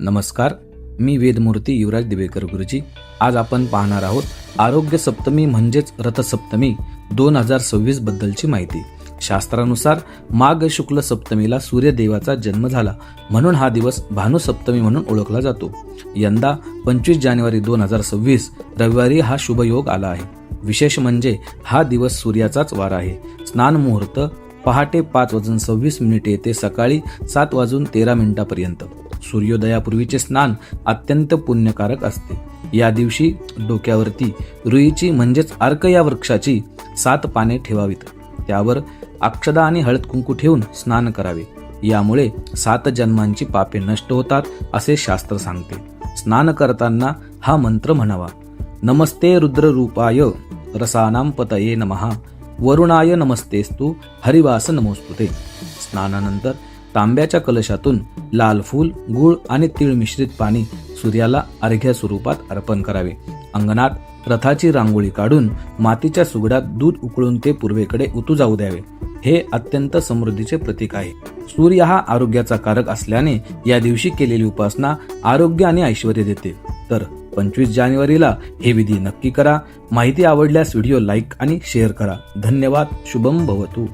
नमस्कार, मी वेदमूर्ती युवराज दिवेकर गुरुजी. आज आपण पाहणार आहोत आरोग्य सप्तमी म्हणजेच रथसप्तमी 2026 बद्दलची माहिती. शास्त्रानुसार माघ शुक्ल सप्तमीला सूर्यदेवाचा जन्म झाला, म्हणून हा दिवस भानुसप्तमी म्हणून ओळखला जातो. यंदा 25 जानेवारी 2026 रविवारी हा शुभयोग आला आहे. विशेष म्हणजे हा दिवस सूर्याचाच वार आहे. स्नान मुहूर्त पहाटे 5:26 ते सकाळी 7:13 पर्यंत. सूर्योदयापूर्वीचे स्नान अत्यंत पुण्यकारक असते. या दिवशी डोक्यावरती रुईची म्हणजेच अर्क या वृक्षाची 7 पाने ठेवावीत. त्यावर अक्षदा आणि हळद कुंकू ठेवून स्नान करावे. यामुळे 7 जन्मांची पापे नष्ट होतात असे शास्त्र सांगते. स्नान करताना हा मंत्र म्हणावा: नमस्ते रुद्ररूपाय रसानां पतये नमः, वरुणाय नमस्तेस्तु, हरिवास नमोस्तुते. स्नानानंतर तांब्याच्या कलशातून लाल फूल, गूळ आणि तीळ मिश्रित पाणी सूर्याला अर्घ्य स्वरूपात अर्पण करावे. अंगणात रथाची रांगोळी काढून मातीच्या सुगडात दूध उकळून ते पूर्वेकडे उतू जाऊ द्यावे. हे अत्यंत समृद्धीचे प्रतीक आहे. सूर्य हा आरोग्याचा कारक असल्याने या दिवशी केलेली उपासना आरोग्य आणि ऐश्वर्य देते. तर 25 जानेवारीला हे विधी नक्की करा. माहिती आवडल्यास व्हिडिओ लाईक आणि शेअर करा. धन्यवाद. शुभम भवतु.